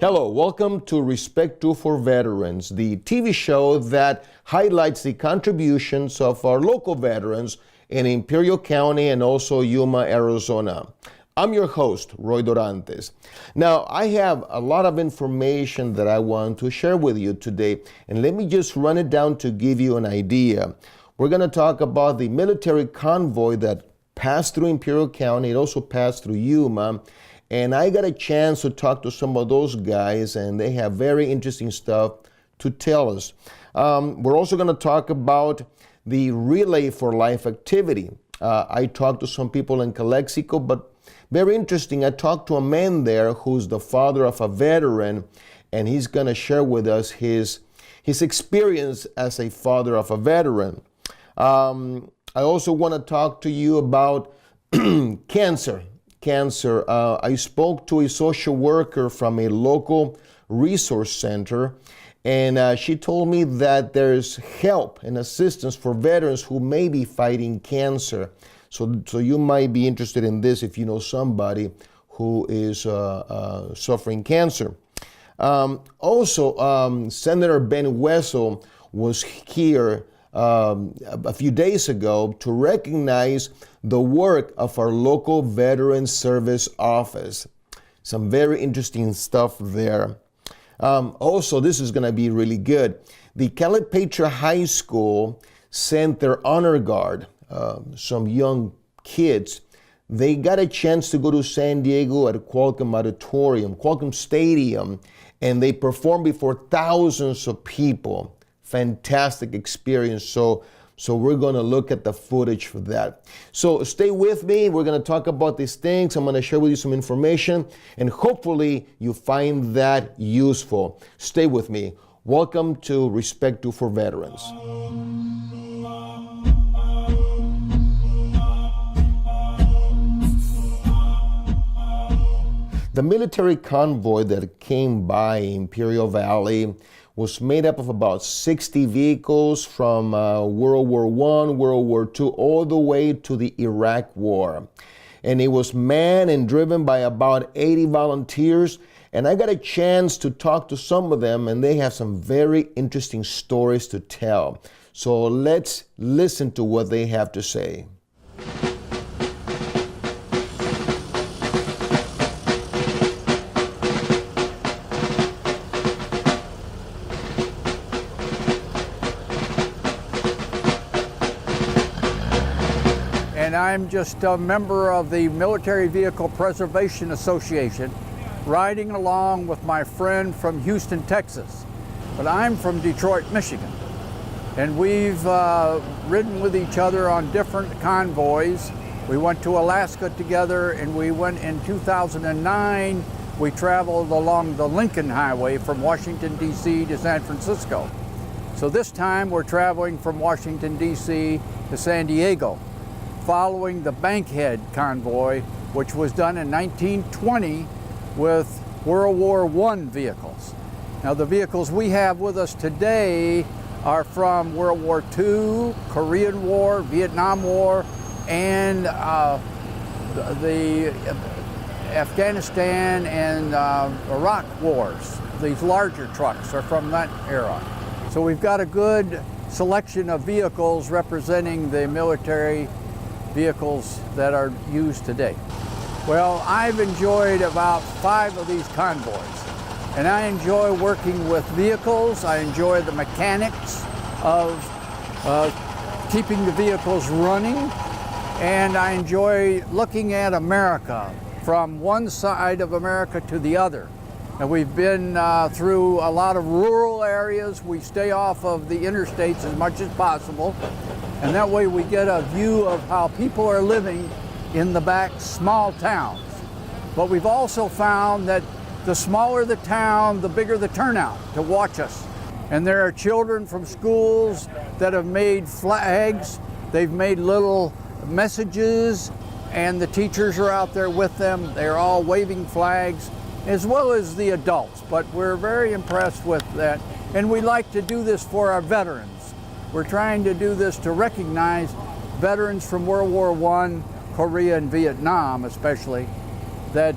Hello, welcome to Respect Due for Veterans, the TV show that highlights the contributions of our local veterans in Imperial County and also Yuma, Arizona. I'm your host, Roy Dorantes. Now, I have a lot of information that I want to share with you today, and let me just run it down to give you an idea. We're going to talk about the military convoy that passed through Imperial County. It also passed through Yuma. And I got a chance to talk to some of those guys, and they have very interesting stuff to tell us. We're also going to talk about the Relay for Life activity. I talked to some people in Calexico, but very interesting. I talked to a man there who's the father of a veteran, and he's going to share with us his experience as a father of a veteran. I also want to talk to you about cancer. I spoke to a social worker from a local resource center, and she told me that there's help and assistance for veterans who may be fighting cancer. So you might be interested in this if you know somebody who is suffering cancer. Also, Senator Ben Wessel was here a few days ago to recognize the work of our local Veterans Service Office. Some very interesting stuff there. Also, this is going to be really good. The Calipatra High School sent their honor guard, some young kids. They got a chance to go to San Diego at Qualcomm Stadium, and they performed before thousands of people. Fantastic experience. So we're going to look at the footage for that. So stay with me. We're going to talk about these things. I'm going to share with you some information, and hopefully you find that useful. Stay with me. Welcome to Respect Due for Veterans. The military convoy that came by Imperial Valley was made up of about 60 vehicles from World War I, World War II, all the way to the Iraq War. And it was manned and driven by about 80 volunteers. And I got a chance to talk to some of them, and they have some very interesting stories to tell. So let's listen to what they have to say. And I'm just a member of the Military Vehicle Preservation Association, riding along with my friend from Houston, Texas. But I'm from Detroit, Michigan. And we've ridden with each other on different convoys. We went to Alaska together, and we went in 2009. We traveled along the Lincoln Highway from Washington, D.C. to San Francisco. So this time we're traveling from Washington, D.C. to San Diego, following the Bankhead convoy, which was done in 1920 with World War I vehicles. Now, the vehicles we have with us today are from World War II, Korean War, Vietnam War, and the Afghanistan and Iraq wars. These larger trucks are from that era. So we've got a good selection of vehicles representing the military vehicles that are used today. Well, I've enjoyed about 5 of these convoys, and I enjoy working with vehicles. I enjoy the mechanics of keeping the vehicles running, and I enjoy looking at America from one side of America to the other. And we've been through a lot of rural areas. We stay off of the interstates as much as possible, and that way we get a view of how people are living in the back small towns. But we've also found that the smaller the town, the bigger the turnout to watch us. And there are children from schools that have made flags. They've made little messages, and the teachers are out there with them. They're all waving flags, as well as the adults. But we're very impressed with that. And we like to do this for our veterans. We're trying to do this to recognize veterans from World War I, Korea and Vietnam especially, that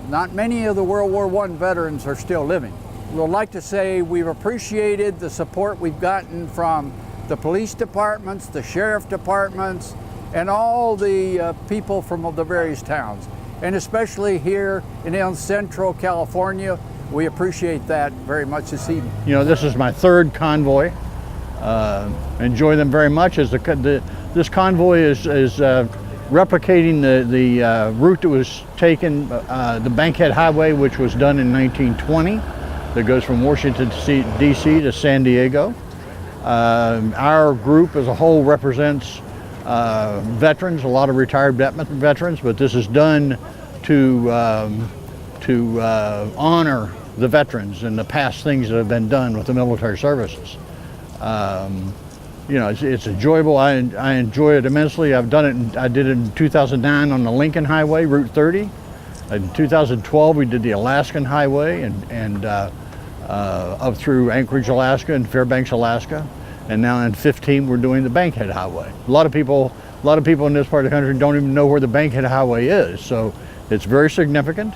not many of the World War I veterans are still living. We'd like to say we've appreciated the support we've gotten from the police departments, the sheriff departments, and all the people from the various towns. And especially here in El Centro, California, we appreciate that very much this evening. You know, this is my third convoy. Enjoy them very much. This convoy is replicating the route that was taken, the Bankhead Highway, which was done in 1920, that goes from Washington D.C. to San Diego. Our group as a whole represents veterans, a lot of retired veterans, but this is done to honor the veterans and the past things that have been done with the military services. You know, it's enjoyable. I enjoy it immensely. I've done it. I did it in 2009 on the Lincoln Highway, Route 30. In 2012, we did the Alaskan Highway and up through Anchorage, Alaska, and Fairbanks, Alaska. And now in 2015, we're doing the Bankhead Highway. A lot of people in this part of the country don't even know where the Bankhead Highway is. So it's very significant,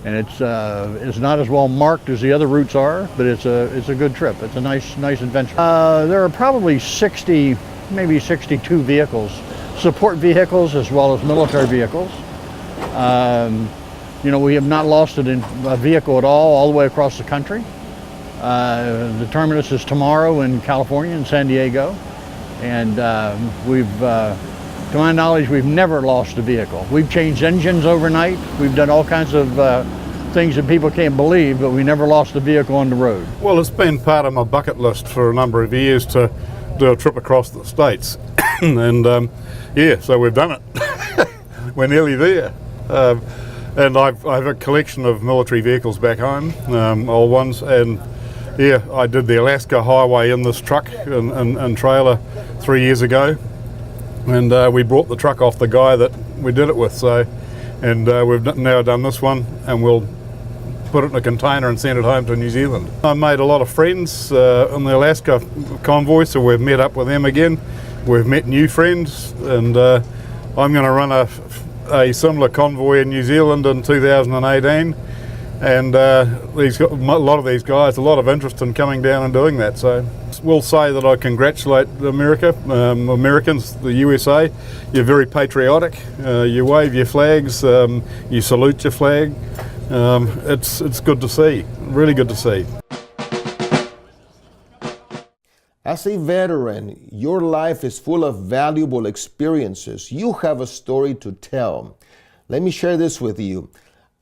and it's not as well marked as the other routes are, but it's a good trip. It's a nice adventure. There are probably 60, maybe 62 vehicles, support vehicles as well as military vehicles. You know, we have not lost a vehicle at all the way across the country. The terminus is tomorrow in California, in San Diego, and to my knowledge, we've never lost a vehicle. We've changed engines overnight. We've done all kinds of things that people can't believe, but we never lost a vehicle on the road. Well, it's been part of my bucket list for a number of years to do a trip across the states, and yeah, so we've done it. We're nearly there. And I have a collection of military vehicles back home, old ones, and yeah, I did the Alaska Highway in this truck and trailer 3 years ago, and we brought the truck off the guy that we did it with. So, and we've now done this one, and we'll put it in a container and send it home to New Zealand. I made a lot of friends on the Alaska convoy, so we've met up with them again. We've met new friends, and I'm going to run a similar convoy in New Zealand in 2018. And a lot of these guys, a lot of interest in coming down and doing that. So we'll say that I congratulate Americans, the USA. You're very patriotic. You wave your flags. You salute your flag. It's good to see. Really good to see. As a veteran, your life is full of valuable experiences. You have a story to tell. Let me share this with you.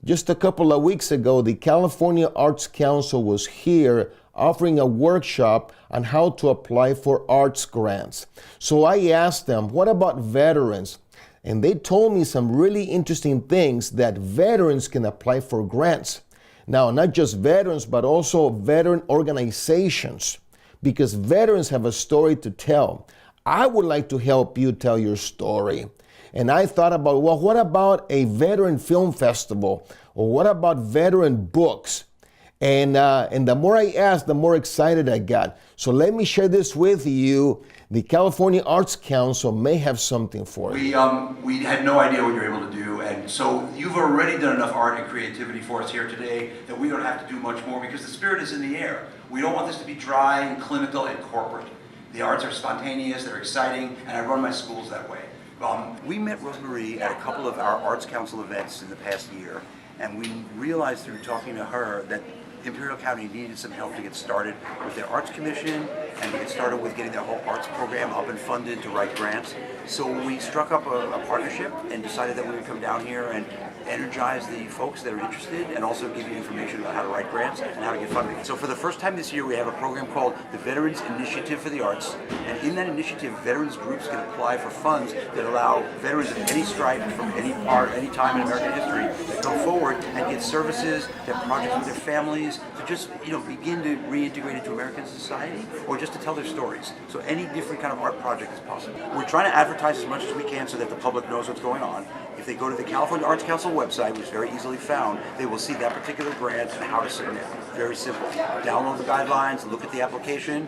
Just a couple of weeks ago, the California Arts Council was here offering a workshop on how to apply for arts grants. So I asked them, what about veterans? And they told me some really interesting things that veterans can apply for grants. Now, not just veterans, but also veteran organizations, because veterans have a story to tell. I would like to help you tell your story. And I thought about, well, what about a veteran film festival? Or what about veteran books? And the more I asked, the more excited I got. So let me share this with you. The California Arts Council may have something for you. We had no idea what you were able to do, and so you've already done enough art and creativity for us here today that we don't have to do much more because the spirit is in the air. We don't want this to be dry and clinical and corporate. The arts are spontaneous, they're exciting, and I run my schools that way. We met Rosemarie at a couple of our Arts Council events in the past year, and we realized through talking to her that Imperial County needed some help to get started with their Arts Commission and to get started with getting their whole arts program up and funded to write grants. So we struck up a partnership and decided that we would come down here and energize the folks that are interested and also give you information about how to write grants and how to get funding. So for the first time this year, we have a program called the Veterans Initiative for the Arts. And in that initiative, veterans groups can apply for funds that allow veterans of any stripe from any part, any time in American history to come forward and get services, to have projects with their families, to just begin to reintegrate into American society, or just to tell their stories. So any different kind of art project is possible. We're trying to advertise as much as we can so that the public knows what's going on. If they go to the California Arts Council website, which is very easily found, they will see that particular grant and how to submit. Very simple. Download the guidelines, look at the application,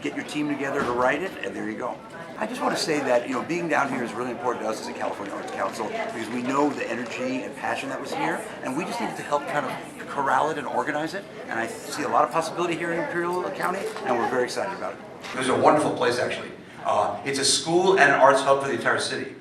get your team together to write it, and there you go. I just want to say that, you know, being down here is really important to us as a California Arts Council because we know the energy and passion that was here, and we just needed to help kind of corral it and organize it. And I see a lot of possibility here in Imperial County, and we're very excited about it. It was a wonderful place, actually. It's a school and an arts hub for the entire city.